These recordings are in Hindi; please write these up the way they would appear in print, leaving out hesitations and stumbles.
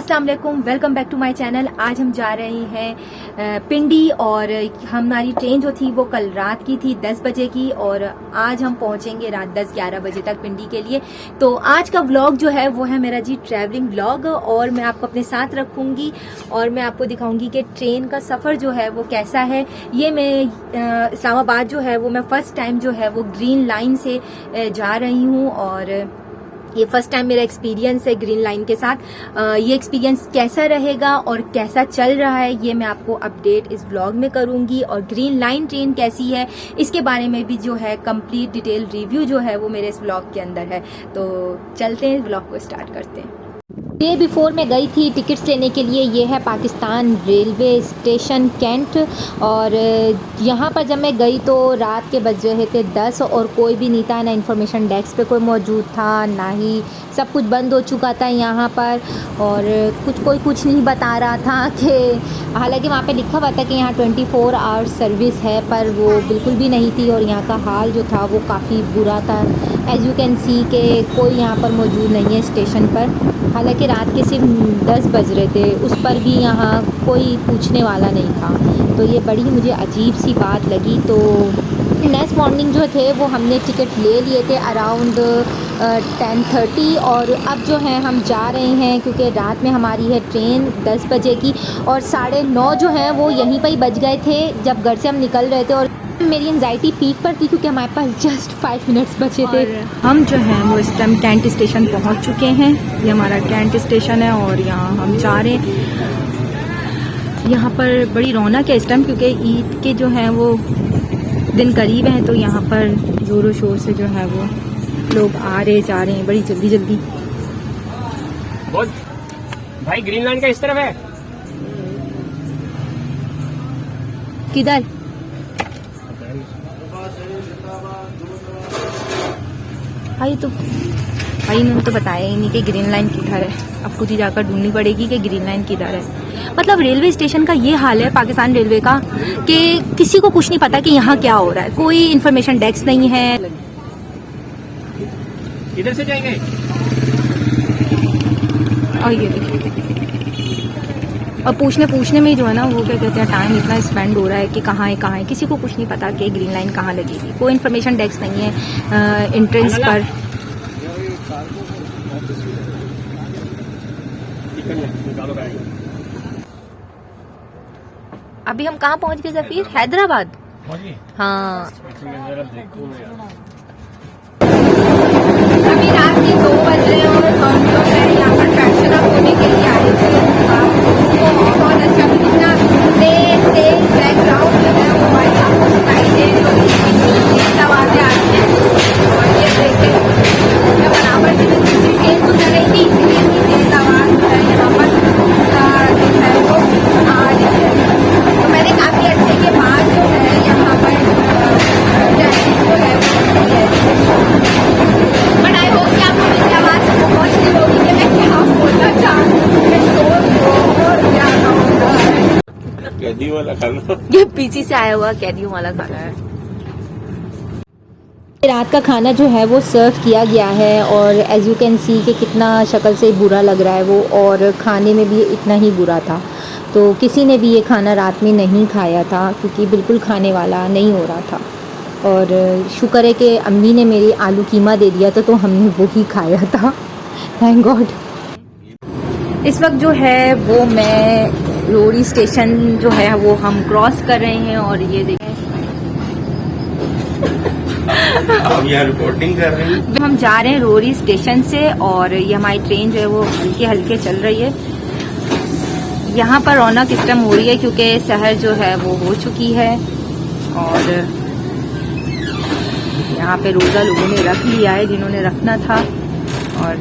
अस्सलाम वालेकुम, welcome back to my channel. आज हम जा रहे हैं पिंडी और हमारी ट्रेन जो थी वो कल रात की थी 10 बजे की और आज हम पहुंचेंगे रात 10-11 बजे तक पिंडी के लिए। तो आज का व्लॉग जो है वो है मेरा जी ट्रैवलिंग व्लॉग और मैं आपको अपने साथ रखूंगी और मैं आपको दिखाऊंगी कि ट्रेन का सफ़र जो है वो कैसा है। ये मैं इस्लामाबाद जो है वो मैं फर्स्ट टाइम जो है वो ग्रीन लाइन से जा रही हूँ और ये फर्स्ट टाइम मेरा एक्सपीरियंस है ग्रीन लाइन के साथ। ये एक्सपीरियंस कैसा रहेगा और कैसा चल रहा है ये मैं आपको अपडेट इस व्लॉग में करूंगी और ग्रीन लाइन ट्रेन कैसी है इसके बारे में भी जो है कंप्लीट डिटेल रिव्यू जो है वो मेरे इस व्लॉग के अंदर है। तो चलते हैं, व्लॉग को स्टार्ट करते हैं। डे बिफोर मैं गई थी टिकट्स लेने के लिए। ये है पाकिस्तान रेलवे स्टेशन कैंट और यहाँ पर जब मैं गई तो रात के बज रहे थे 10 और कोई भी नहीं था, ना इन्फॉर्मेशन डेस्क पे कोई मौजूद था, ना ही सब कुछ बंद हो चुका था यहाँ पर और कोई कुछ नहीं बता रहा था कि हालांकि वहाँ पे लिखा हुआ था कि यहाँ 24 आवर्स सर्विस है पर वो बिल्कुल भी नहीं थी और यहाँ का हाल जो था वो काफ़ी बुरा था। एज यू कैन सी के कोई यहाँ पर मौजूद नहीं है स्टेशन पर। हालांकि रात के सिर्फ 10 बज रहे थे, उस पर भी यहाँ कोई पूछने वाला नहीं था। तो ये बड़ी मुझे अजीब सी बात लगी। तो नेक्स्ट मॉर्निंग जो थे वो हमने टिकट ले लिए थे अराउंड 10:30 और अब जो है हम जा रहे हैं क्योंकि रात में हमारी है ट्रेन 10 बजे की और 9:30 जो है वो यहीं पर ही बज गए थे जब घर से हम निकल रहे थे और मेरी एंजाइटी पीक पर थी क्योंकि हमारे पास जस्ट 5 मिनट्स बचे थे। हम जो हैं वो इस टाइम कैंट स्टेशन पहुंच चुके हैं। ये हमारा कैंट स्टेशन है और यहाँ हम जा रहे हैं। यहाँ पर बड़ी रौनक है इस टाइम क्योंकि ईद के जो हैं वो दिन करीब हैं तो यहाँ पर ज़ोरों शोर से जो है वो लोग आ रहे जा रहे हैं बड़ी जल्दी जल्दी। भाई ग्रीन लाइन का इस तरफ है किधर? भाई इन्होंने तो बताया ही नहीं कि ग्रीन लाइन किधर है। अब खुद ही जाकर ढूंढनी पड़ेगी कि ग्रीन लाइन किधर है। मतलब रेलवे स्टेशन का ये हाल है पाकिस्तान रेलवे का कि किसी को कुछ नहीं पता कि यहाँ क्या हो रहा है, कोई इन्फॉर्मेशन डेस्क नहीं है। इधर से जाएंगे और ये देखिए और पूछने में ही जो है ना वो क्या कहते हैं टाइम इतना स्पेंड हो रहा है कि कहाँ है किसी को कुछ नहीं पता कि ग्रीन लाइन कहाँ लगेगी। कोई इन्फॉर्मेशन डेस्क नहीं है एंट्रेंस पर। अभी हम कहाँ पहुँच गए जफीर? हैदराबाद। हाँ अभी रात के 2 बज रहे हैं और हम जो है यहाँ पर फैक्शन अप होने के लिए आए थे। बहुत अच्छा कितना तेज बैकग्राउंड जो है वो भाई आपको सुनाई दे तेज आवाजें आती हैं और ये देखें मैं बराबर से दूसरी ट्रेन गुजर रही थी इसलिए तेज आवाज जो है यहाँ पर जो है वो आ रही है। तो मैंने काफी अच्छे के बाद जो है यहाँ पर जो है बट आई होप कि आपको मेरी आवाज पहुँच रही होगी कि मैं क्या बोलना चाहती हूँ। कैदी वाला खाना, ये पीछे से आया हुआ कैदियों वाला खाना है। रात का खाना जो है वो सर्व किया गया है और एज यू कैन सी कि कितना शक्ल से बुरा लग रहा है वो और खाने में भी इतना ही बुरा था। तो किसी ने भी ये खाना रात में नहीं खाया था क्योंकि बिल्कुल खाने वाला नहीं हो रहा था और शुक्र है कि अम्मी ने मेरी आलू कीमा दे दिया था तो हमने वो ही खाया था, थैंक गॉड। इस वक्त जो है वो मैं रोरी स्टेशन जो है वो हम क्रॉस कर रहे हैं और ये देखें आप यहाँ रिपोर्टिंग कर रहे हैं। हम जा रहे हैं रोरी स्टेशन से और ये हमारी ट्रेन जो है वो हल्के हल्के चल रही है। यहाँ पर रौनक इस टाइम हो रही है क्योंकि शहर जो है वो हो चुकी है और यहाँ पे रोजा लोगों ने रख लिया है जिन्होंने रखना था और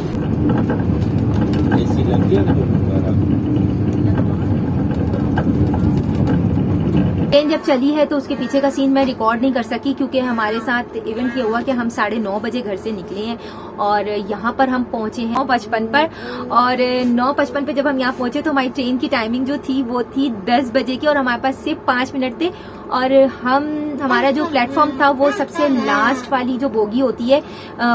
ट्रेन जब चली है तो उसके पीछे का सीन मैं रिकॉर्ड नहीं कर सकी क्योंकि हमारे साथ इवेंट ये हुआ कि हम 9:30 बजे घर से निकले हैं और यहाँ पर हम पहुंचे हैं 9:55 पर। और 9:55 पे जब हम यहाँ पहुंचे तो हमारी ट्रेन की टाइमिंग जो थी वो थी 10 बजे की, और हमारे पास सिर्फ 5 मिनट थे। और हमारा जो प्लेटफॉर्म था वो सबसे लास्ट वाली जो बोगी होती है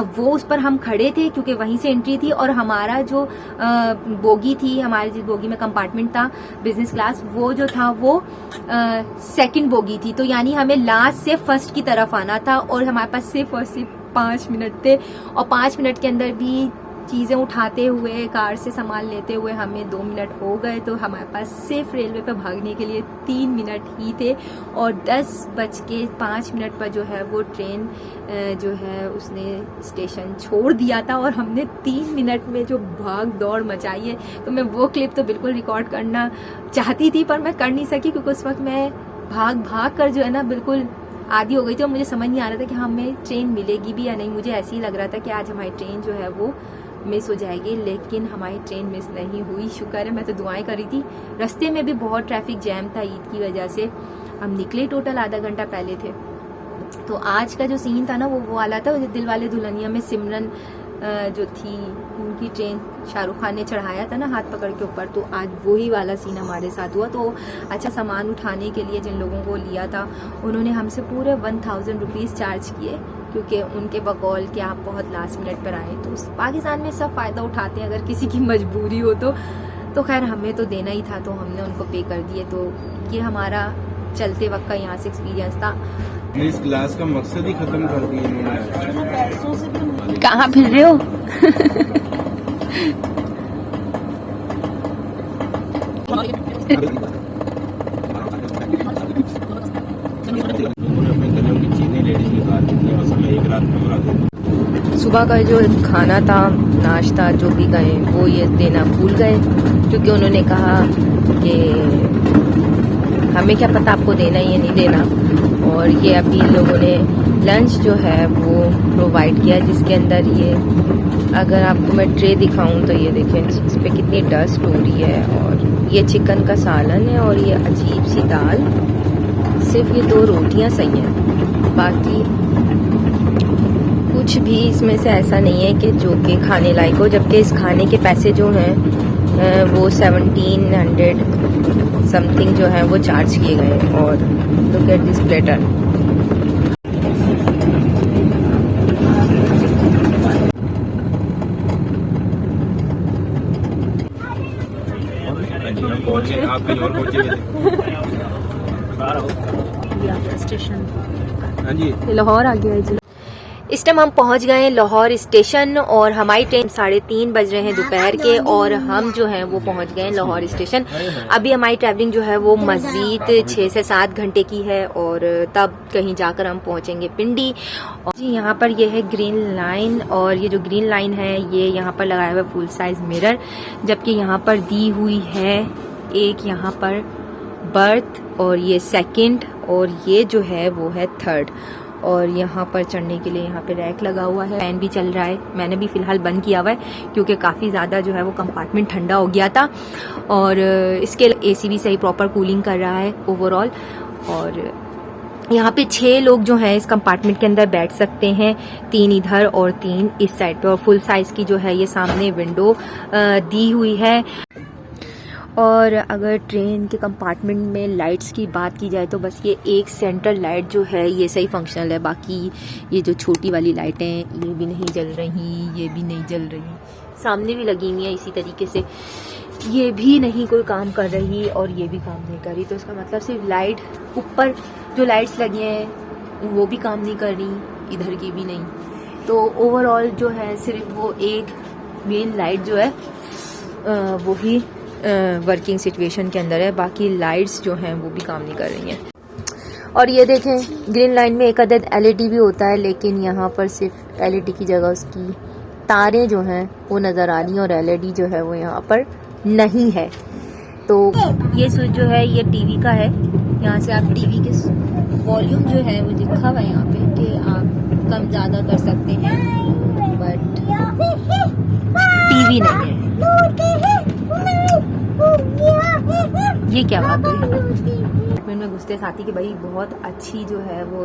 वो उस पर हम खड़े थे, क्योंकि वहीं से एंट्री थी। और हमारा जो बोगी थी, हमारे जिस बोगी में कंपार्टमेंट था बिजनेस क्लास, वो जो था वो सेकंड बोगी थी। तो यानी हमें लास्ट से फर्स्ट की तरफ आना था, और हमारे पास सिर्फ और सिर्फ 5 मिनट थे। और 5 मिनट के अंदर भी चीजें उठाते हुए, कार से सामान लेते हुए हमें 2 मिनट हो गए। तो हमारे पास सिर्फ रेलवे पे भागने के लिए 3 मिनट ही थे। और 10:05 पर जो है वो ट्रेन जो है उसने स्टेशन छोड़ दिया था, और हमने 3 मिनट में जो भाग दौड़ मचाई है। तो मैं वो क्लिप तो बिल्कुल रिकॉर्ड करना चाहती थी, पर मैं कर नहीं सकी, क्योंकि उस वक्त मैं भाग कर जो है ना बिल्कुल आधी हो गई थी। और मुझे समझ नहीं आ रहा था कि हमें ट्रेन मिलेगी भी या नहीं। मुझे ऐसे ही लग रहा था कि आज हमारी ट्रेन जो है वो मिस हो जाएगी, लेकिन हमारी ट्रेन मिस नहीं हुई, शुक्र है। मैं तो दुआएं कर रही थी। रास्ते में भी बहुत ट्रैफिक जैम था ईद की वजह से। हम निकले टोटल आधा घंटा पहले थे। तो आज का जो सीन था ना वो वाला था, दिलवाले दुल्हनिया में सिमरन जो थी उनकी ट्रेन शाहरुख खान ने चढ़ाया था ना हाथ पकड़ के ऊपर, तो आज वही वाला सीन हमारे साथ हुआ। तो अच्छा, सामान उठाने के लिए जिन लोगों को लिया था उन्होंने हमसे पूरे 1000 रुपीज़ चार्ज किए, क्योंकि उनके बकौल कि आप बहुत लास्ट मिनट पर आए। तो पाकिस्तान में सब फ़ायदा उठाते हैं, अगर किसी की मजबूरी हो तो खैर हमें तो देना ही था, तो हमने उनको पे कर दिए। तो ये हमारा चलते वक्त का यहाँ से एक्सपीरियंस था। इस क्लास का मकसद ही खत्म कर दिया इन्होंने। कहाँ फिर रहे हो? सुबह का जो खाना था, नाश्ता जो भी गए वो ये देना भूल गए, क्योंकि उन्होंने कहा कि हमें क्या पता आपको देना या नहीं देना। और ये अभी इन लोगों ने लंच जो है वो प्रोवाइड किया, जिसके अंदर ये, अगर आपको मैं ट्रे दिखाऊं तो ये देखें इस पर कितनी डस्ट हो रही है। और ये चिकन का सालन है, और ये अजीब सी दाल, सिर्फ ये 2 रोटियां सही हैं, बाकी कुछ भी इसमें से ऐसा नहीं है कि जो कि खाने लायक हो। जबकि इस खाने के पैसे जो हैं वो 1700 समथिंग जो है वो चार्ज किए गए। और लुक एट दिस प्लेटर। हाँ जी, लाहौर आ गया है जी। इस टाइम हम पहुंच गए लाहौर स्टेशन, और हमारी ट्रेन 3:30 बज रहे हैं दोपहर के, और हम जो हैं वो पहुंच गए लाहौर स्टेशन। अभी हमारी ट्रैवलिंग जो है वो मज़ीद 6 से 7 घंटे की है, और तब कहीं जाकर हम पहुंचेंगे पिंडी। और जी यहाँ पर ये है ग्रीन लाइन, और ये जो ग्रीन लाइन है ये यहाँ पर लगाया हुआ है फुल साइज मिरर, जबकि यहाँ पर दी हुई है एक यहाँ पर बर्थ, और ये सेकंड, और ये जो है वो है थर्ड। और यहाँ पर चढ़ने के लिए यहाँ पे रैक लगा हुआ है। फैन भी चल रहा है, मैंने भी फिलहाल बंद किया हुआ है, क्योंकि काफ़ी ज़्यादा जो है वो कंपार्टमेंट ठंडा हो गया था। और इसके एसी भी सही प्रॉपर कूलिंग कर रहा है ओवरऑल। और यहाँ पे 6 लोग जो हैं इस कंपार्टमेंट के अंदर बैठ सकते हैं, 3 इधर और 3 इस साइड पे। और फुल साइज़ की जो है ये सामने विंडो दी हुई है। और अगर ट्रेन के कंपार्टमेंट में लाइट्स की बात की जाए तो बस ये एक सेंट्रल लाइट जो है ये सही फंक्शनल है, बाकी ये जो छोटी वाली लाइटें ये भी नहीं जल रही, ये भी नहीं जल रही, सामने भी लगी हुई है इसी तरीके से, ये भी नहीं कोई काम कर रही और ये भी काम नहीं कर रही। तो इसका मतलब सिर्फ लाइट ऊपर जो लाइट्स लगी हैं वो भी काम नहीं कर रही, इधर की भी नहीं। तो ओवरऑल जो है सिर्फ वो एक मेन लाइट जो है वो ही वर्किंग सिचुएशन के अंदर है, बाकी लाइट्स जो हैं वो भी काम नहीं कर रही हैं। और ये देखें ग्रीन लाइन में एक अदद एलईडी भी होता है, लेकिन यहाँ पर सिर्फ एलईडी की जगह उसकी तारें जो हैं वो नज़र आ रही हैं और एलईडी जो है वो यहाँ पर नहीं है। तो ये स्विच जो है ये टीवी का है, यहाँ से आप टीवी के वॉल्यूम जो है वो लिखा हुआ है यहाँ पे कि आप कम ज़्यादा कर सकते हैं, बट टीवी नहीं है। ये क्या बात हुई? में घुसते साथी कि भाई बहुत अच्छी जो है वो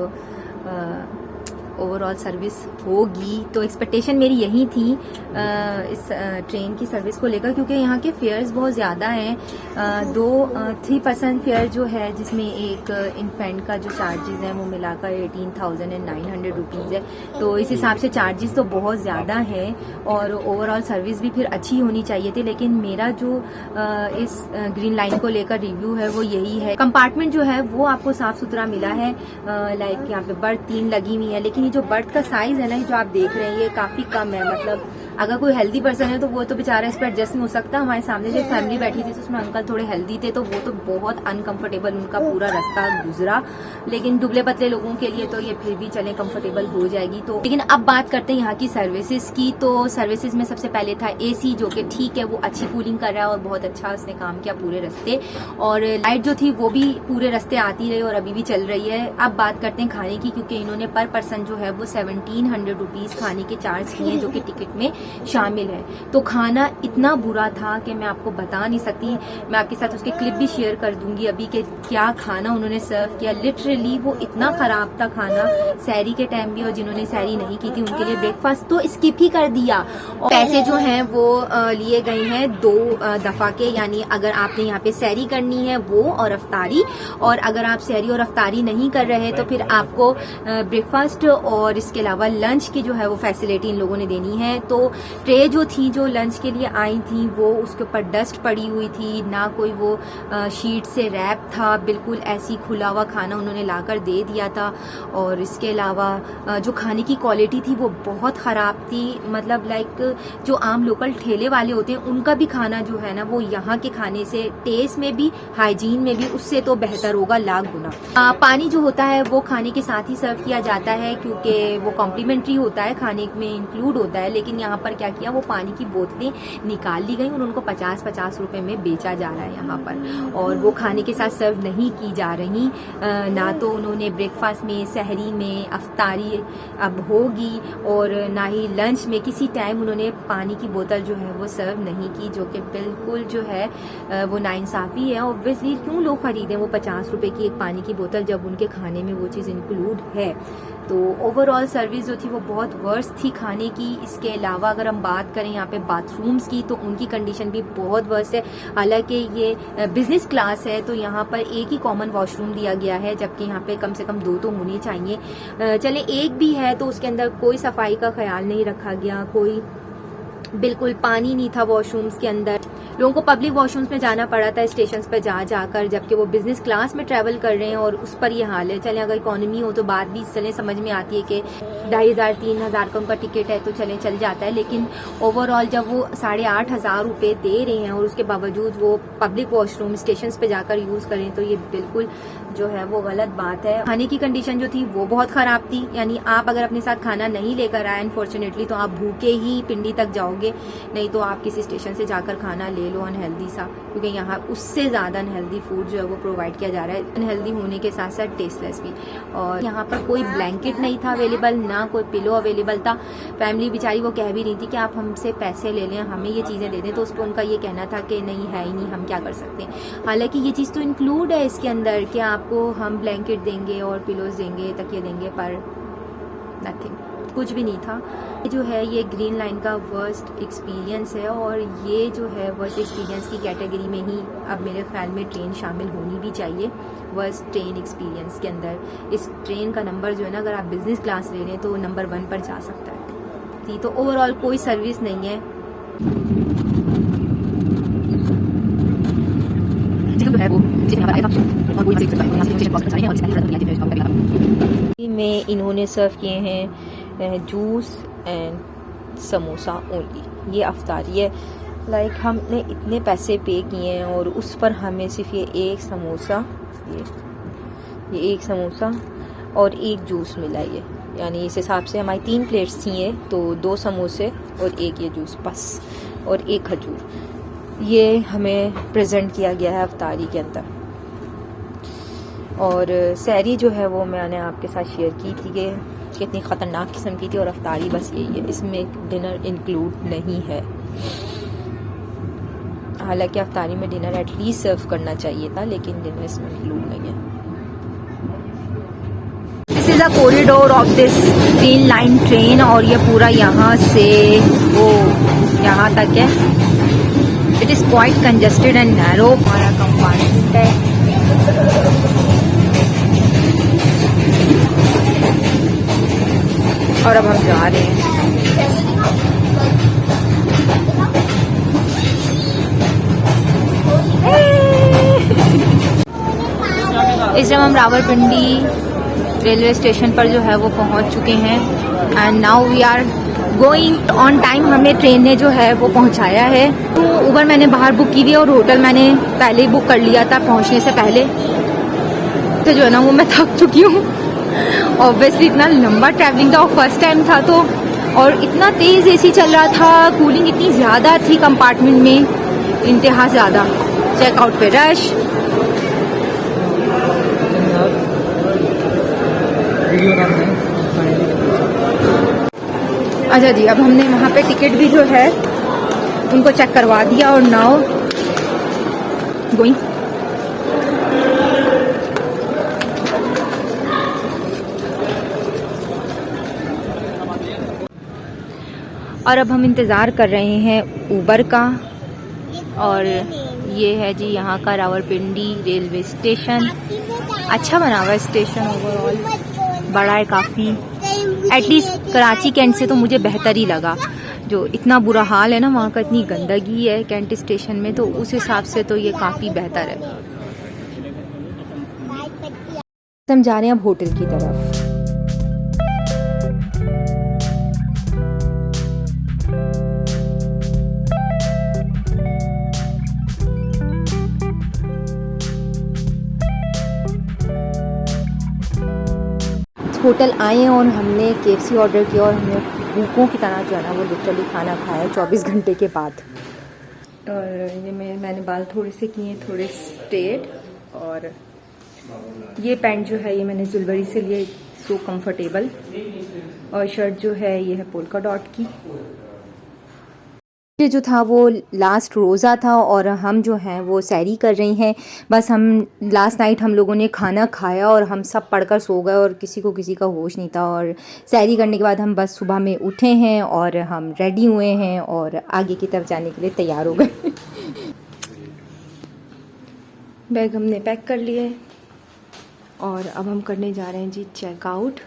ओवरऑल सर्विस होगी। तो एक्सपेक्टेशन मेरी यही थी इस ट्रेन की सर्विस को लेकर, क्योंकि यहाँ के फेयर्स बहुत ज़्यादा हैं। 3% फेयर जो है, जिसमें एक इन्फेंट का जो चार्जेस हैं वो मिलाकर 18,900 रुपीज़ है। तो इस हिसाब से चार्जेस तो बहुत ज़्यादा हैं और ओवरऑल सर्विस भी फिर अच्छी होनी चाहिए थी। लेकिन मेरा जो इस ग्रीन लाइन को लेकर रिव्यू है वो यही है। कंपार्टमेंट जो है वो आपको साफ सुथरा मिला है, लाइक यहाँ पे बर्थ 3 लगी हुई है, लेकिन ये जो बर्थ का साइज है ना, जो आप देख रहे हैं ये काफी कम है। मतलब अगर कोई हेल्दी पर्सन है तो वो तो बेचारा इस पर एडजस्ट नहीं हो सकता। हमारे सामने जो फैमिली बैठी थी तो उसमें अंकल थोड़े हेल्दी थे, तो वो तो बहुत अनकंफर्टेबल उनका पूरा रास्ता गुजरा। लेकिन दुबले पतले लोगों के लिए तो ये फिर भी चले कंफर्टेबल हो जाएगी। तो लेकिन अब बात करते हैं यहाँ की सर्विसेज की। तो सर्विसेज में सबसे पहले था एसी, जो कि ठीक है, वो अच्छी कूलिंग कर रहा है और बहुत अच्छा उसने काम किया पूरे रास्ते। और लाइट जो थी वो भी पूरे रास्ते आती रही और अभी भी चल रही है। अब बात करते हैं खाने की, क्योंकि इन्होंने पर पर्सन जो है वो 1700 रुपीज खाने के चार्ज किए, जो कि टिकट में शामिल है। तो खाना इतना बुरा था कि मैं आपको बता नहीं सकती। मैं आपके साथ उसके क्लिप भी शेयर कर दूंगी अभी कि क्या खाना उन्होंने सर्व किया। लिटरली वो इतना खराब था खाना, सैरी के टाइम भी, और जिन्होंने सैरी नहीं की थी उनके लिए ब्रेकफास्ट तो स्किप ही कर दिया। और पैसे जो हैं वो लिए गए हैं 2 दफा के, यानी अगर आपने यहाँ पे सैरी करनी है वो और अफ्तारी, और अगर आप सैरी और अफ्तारी नहीं कर रहे तो फिर आपको ब्रेकफास्ट और इसके अलावा लंच की जो है वो फैसिलिटी इन लोगों ने देनी है। तो ट्रे जो थी, जो लंच के लिए आई थी, वो उसके ऊपर डस्ट पड़ी हुई थी, ना कोई वो शीट से रैप था, बिल्कुल ऐसी खुला हुआ खाना उन्होंने लाकर दे दिया था। और इसके अलावा जो खाने की क्वालिटी थी वो बहुत ख़राब थी। मतलब लाइक जो आम लोकल ठेले वाले होते हैं उनका भी खाना जो है ना वो यहाँ के खाने से टेस्ट में भी, हाइजीन में भी उससे तो बेहतर होगा लाख गुना। पानी जो होता है वो खाने के साथ ही सर्व किया जाता है, क्योंकि वो कॉम्प्लीमेंट्री होता है, खाने में इंक्लूड होता है। लेकिन यहाँ पर क्या किया, वो पानी की बोतलें निकाल ली गई और उनको 50-50 रुपए में बेचा जा रहा है यहाँ पर, और वो खाने के साथ सर्व नहीं की जा रही। ना तो उन्होंने ब्रेकफास्ट में, सहरी में, अफ्तारी अब होगी, और ना ही लंच में किसी टाइम उन्होंने पानी की बोतल जो है वो सर्व नहीं की, जो कि बिल्कुल जो है वो नाइंसाफी है। ऑब्वियसली क्यों लोग खरीदें वो 50 रुपए की एक पानी की बोतल जब उनके खाने में वो चीज़ इंक्लूड है। तो ओवरऑल सर्विस जो थी वो बहुत वर्स्ट थी खाने की। इसके अलावा अगर हम बात करें यहाँ पे बाथरूम्स की, तो उनकी कंडीशन भी बहुत वर्स्ट है। हालांकि ये बिजनेस क्लास है तो यहाँ पर एक ही कॉमन वॉशरूम दिया गया है, जबकि यहाँ पे कम से कम 2 तो होने चाहिए। चले एक भी है तो उसके अंदर कोई सफाई का ख्याल नहीं रखा गया, कोई बिल्कुल पानी नहीं था वॉशरूम्स के अंदर। लोगों को पब्लिक वॉशरूम्स में जाना पड़ा था स्टेशन पे जाकर, जबकि वो बिजनेस क्लास में ट्रैवल कर रहे हैं और उस पर ये हाल है। चलें अगर इकोनॉमी हो तो बात भी चलें समझ में आती है कि 2500-3000 का उनका टिकट है तो चलें चल जाता है। लेकिन ओवरऑल जब वो 8,500 रुपये दे रहे हैं और उसके बावजूद वो पब्लिक वॉशरूम स्टेशन पे जाकर यूज़ करें, तो ये बिल्कुल जो है वो गलत बात है। खाने की कंडीशन जो थी वो बहुत ख़राब थी, यानी आप अगर अपने साथ खाना नहीं लेकर आए अनफॉर्चुनेटली तो आप भूखे ही पिंडी तक जाओगे, नहीं तो आप किसी स्टेशन से जाकर खाना ले लो अनहेल्दी सा, क्योंकि यहाँ उससे ज़्यादा अनहेल्दी फूड जो है वो प्रोवाइड किया जा रहा है, अनहेल्दी होने के साथ साथ टेस्टलेस भी। और यहाँ पर कोई ब्लैंकेट नहीं था अवेलेबल, ना कोई पिलो अवेलेबल था। फैमिली बेचारी वो कह भी रही थी कि आप हमसे पैसे ले लें, हमें ये चीज़ें दे दें, तो उस पर उनका ये कहना था कि नहीं है ही नहीं, हम क्या कर सकते हैं। हालांकि ये चीज़ तो इंक्लूड है इसके अंदर कि आपको हम ब्लैंकेट देंगे और पिलोज देंगे, तकिए देंगे, पर नथिंग, कुछ भी नहीं था। जो है ये ग्रीन लाइन का वर्स्ट एक्सपीरियंस है, और ये जो है वर्स्ट एक्सपीरियंस की कैटेगरी में ही अब मेरे ख्याल में ट्रेन शामिल होनी भी चाहिए वर्स्ट ट्रेन एक्सपीरियंस के अंदर। इस ट्रेन का नंबर जो है ना, अगर आप बिजनेस क्लास ले रहे हैं तो नंबर 1 पर जा सकता है। तो ओवरऑल कोई सर्विस नहीं है। में इन्होंने सर्व किए हैं जूस एंड समोसा ओनली, ये अफ्तारी है। लाइक हमने इतने पैसे पे किए हैं और उस पर हमें सिर्फ ये एक समोसा, ये एक समोसा और एक जूस मिला है। यानी इस हिसाब से हमारी 3 प्लेट्स थी ये, तो 2 समोसे और एक ये जूस बस, और एक खजूर, ये हमें प्रेजेंट किया गया है अफ्तारी के अंदर। और सैरी जो है वो मैंने आपके साथ शेयर की थी कि कितनी ख़तरनाक किस्म की थी, और अफ्तारी बस यही है, इसमें डिनर इंक्लूड नहीं है। हालांकि अफ्तारी में डिनर एटलीस्ट सर्व करना चाहिए था, लेकिन डिनर इसमें इंक्लूड नहीं है। This is a corridor of this green line train और ये पूरा यहाँ से वो यहाँ तक है। It is quite congested and narrow. हमारा कंपार्टमेंट है। और अब हम जा रहे हैं। इस टाइम हम रावलपिंडी रेलवे स्टेशन पर जो है वो पहुंच चुके हैं and now we are going on time. हमें ट्रेन ने जो है वो पहुंचाया है। तो उबर मैंने बाहर बुक की थी और होटल मैंने पहले ही बुक कर लिया था पहुंचने से पहले। तो जो है ना वो मैं थक चुकी हूँ। ऑब्वियसली इतना लंबा ट्रैवलिंग था और फर्स्ट टाइम था तो, और इतना तेज़ एसी चल रहा था, कूलिंग इतनी ज़्यादा थी कंपार्टमेंट में, इंतहा ज़्यादा। चेकआउट पे रश। अच्छा जी, अब हमने वहाँ पे टिकट भी जो है उनको चेक करवा दिया और नाउ गोइंग। और अब हम इंतज़ार कर रहे हैं उबर का। और ये है जी यहाँ का रावलपिंडी रेलवे स्टेशन। अच्छा बना हुआ है स्टेशन, ओवरऑल बड़ा है काफ़ी। एटलीस्ट कराची कैंट से तो मुझे बेहतर ही लगा। जो इतना बुरा हाल है ना वहाँ का, इतनी गंदगी है कैंट स्टेशन में, तो उस हिसाब से तो ये काफ़ी बेहतर है। हम जा रहे हैं अब होटल की तरफ। होटल आए और हमने KFC ऑर्डर किया और हमने भूखों की तरह जो है ना वो लिटरली खाना खाया 24 घंटे के बाद। और ये मैंने बाल थोड़े से किए, थोड़े स्ट्रेट। और ये पैंट जो है ये मैंने जुलबरी से लिए, सो कंफर्टेबल। और शर्ट जो है ये है पोल्का डॉट की। ये जो था वो लास्ट रोज़ा था और हम जो हैं वो सैरी कर रही हैं। बस हम लास्ट नाइट हम लोगों ने खाना खाया और हम सब पढ़कर सो गए और किसी का होश नहीं था। और सैरी करने के बाद हम बस सुबह में उठे हैं और हम रेडी हुए हैं और आगे की तरफ जाने के लिए तैयार हो गए। बैग हमने पैक कर लिए और अब हम करने जा रहे हैं जी चेकआउट।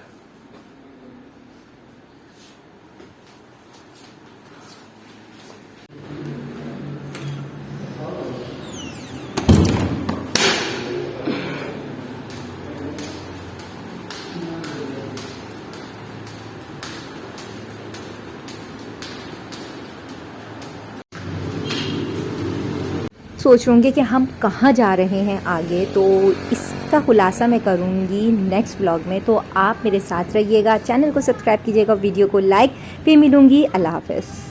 सोच रहे होंगे कि हम कहाँ जा रहे हैं आगे, तो इसका खुलासा मैं करूँगी नेक्स्ट व्लॉग में। तो आप मेरे साथ रहिएगा, चैनल को सब्सक्राइब कीजिएगा, वीडियो को लाइक। फिर मिलूँगी। अल्लाह हाफ़िज़।